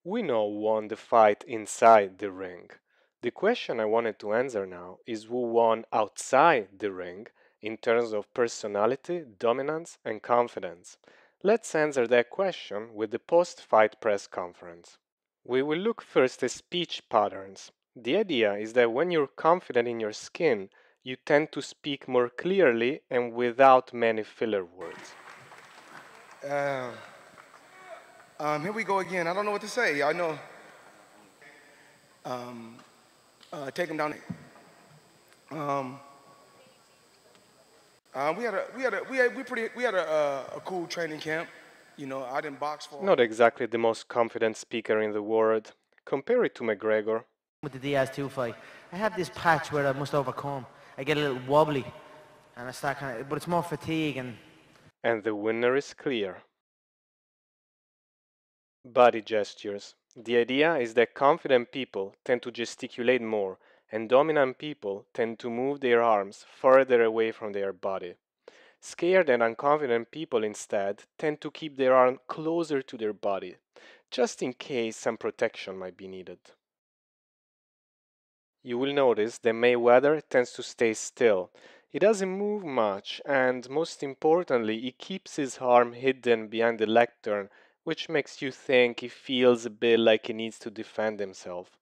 We know who won the fight inside the ring. The question I wanted to answer now is who won outside the ring in terms of personality, dominance, and confidence. Let's answer that question with the post-fight press conference. We will look first at speech patterns. The idea is that when you're confident in your skin, you tend to speak more clearly and without many filler words. Here we go again. I don't know what to say. I know. Take him down. We had a cool training camp. You know, I didn't box for. Not exactly the most confident speaker in the world. Compare it to McGregor. With the Diaz 2 fight, I have this patch where I must overcome. I get a little wobbly, and I start but it's more fatigue and. And the winner is clear. Body gestures. The idea is that confident people tend to gesticulate more, and dominant people tend to move their arms further away from their body. Scared and unconfident people instead tend to keep their arm closer to their body, just in case some protection might be needed. You will notice that Mayweather tends to stay still. He doesn't move much, and most importantly, he keeps his arm hidden behind the lectern, which makes you think he feels a bit like he needs to defend himself.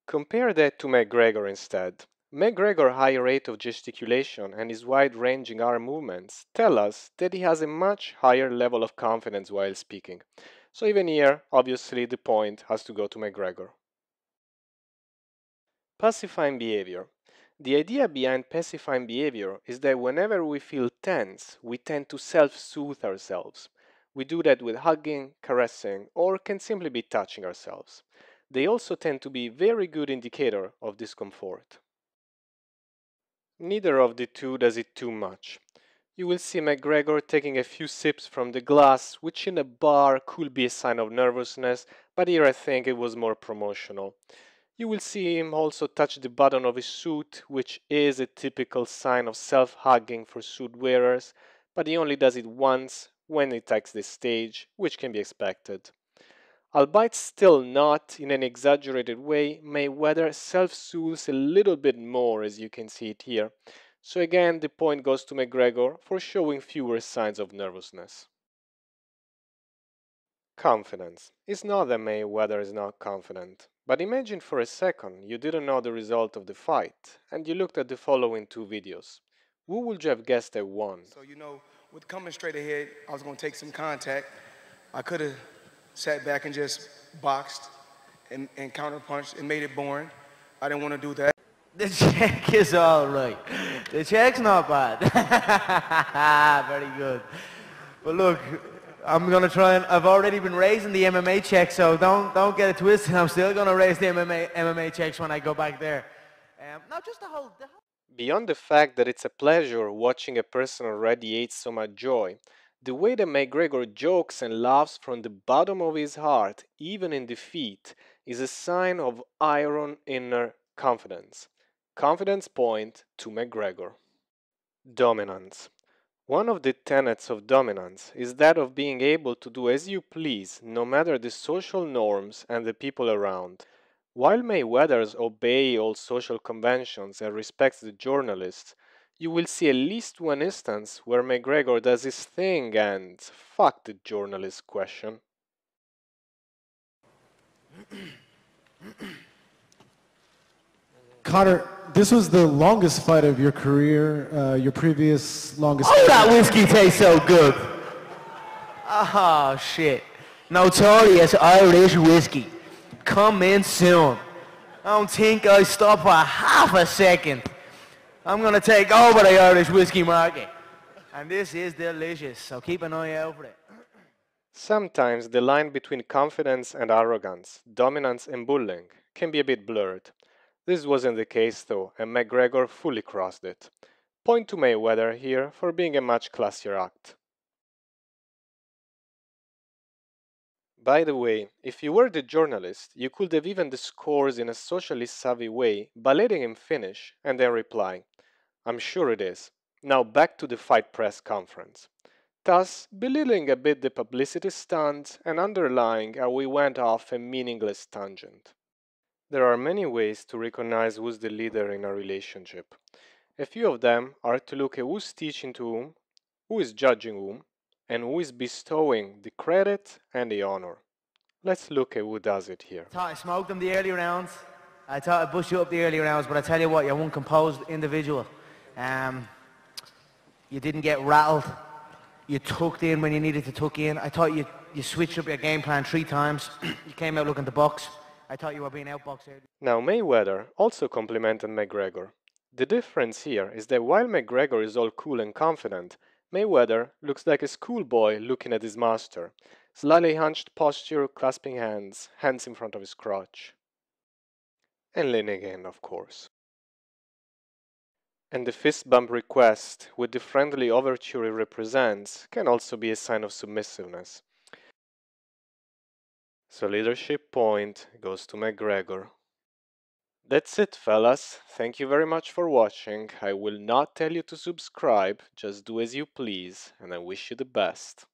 Compare that to McGregor instead. McGregor's high rate of gesticulation and his wide-ranging arm movements tell us that he has a much higher level of confidence while speaking. So even here, obviously, the point has to go to McGregor. Pacifying behavior. The idea behind pacifying behavior is that whenever we feel tense, we tend to self-soothe ourselves. We do that with hugging, caressing, or can simply be touching ourselves. They also tend to be a very good indicator of discomfort. Neither of the two does it too much. You will see McGregor taking a few sips from the glass, which in a bar could be a sign of nervousness, but here I think it was more promotional. You will see him also touch the button of his suit, which is a typical sign of self-hugging for suit wearers, but he only does it once when he takes the stage, which can be expected. Albeit still not in an exaggerated way, Mayweather self-soothes a little bit more, as you can see it here. So again, the point goes to McGregor for showing fewer signs of nervousness. Confidence. It's not that Mayweather is not confident. But imagine for a second you didn't know the result of the fight, and you looked at the following two videos. Who would you have guessed that won? So, you know, with coming straight ahead, I was going to take some contact. I could have sat back and just boxed and counterpunched and made it boring. I didn't want to do that. The check is all right. The check's not bad. Very good. But look, I'm going to try and I've already been raising the MMA check, so don't get it twisted. I'm still going to raise the MMA checks when I go back there. Not just the whole... Beyond the fact that it's a pleasure watching a person radiate so much joy, the way that McGregor jokes and laughs from the bottom of his heart, even in defeat, is a sign of iron inner confidence. Confidence point to McGregor. Dominance. One of the tenets of dominance is that of being able to do as you please, no matter the social norms and the people around. While Mayweather obeys all social conventions and respects the journalists, you will see at least one instance where McGregor does his thing and fuck the journalist question. Conor, this was the longest fight of your career, your previous longest Oh, fight. that whiskey tastes so good. Oh, shit. Notorious Irish whiskey. Come in soon. I don't think I stop for half a second. I'm going to take over the Irish whiskey market. And this is delicious, so keep an eye out for it. Sometimes the line between confidence and arrogance, dominance and bullying, can be a bit blurred. This wasn't the case though, and McGregor fully crossed it. Point to Mayweather here for being a much classier act. By the way, if you were the journalist, you could have even the scores in a socially savvy way by letting him finish and then replying, "I'm sure it is. Now back to the fight press conference." thus belittling a bit the publicity stunt and underlying how we went off a meaningless tangent. There are many ways to recognize who's the leader in a relationship. A few of them are to look at who's teaching to who is judging whom, and who is bestowing the credit and the honor. Let's look at who does it here. I thought I smoked them the early rounds. I thought I'd bust you up the early rounds, but I tell you what, you're one composed individual. You didn't get rattled. You tucked in when you needed to tuck in. I thought you switched up your game plan 3 times. You came out looking to box. I thought you were being outboxed early. Now Mayweather also complimented McGregor. The difference here is that while McGregor is all cool and confident, Mayweather looks like a schoolboy looking at his master. Slightly hunched posture, clasping hands, hands in front of his crotch. And leaning in, of course. And the fist bump request, with the friendly overture it represents, can also be a sign of submissiveness. So leadership point goes to McGregor. That's it, fellas. Thank you very much for watching. I will not tell you to subscribe, just do as you please, and I wish you the best.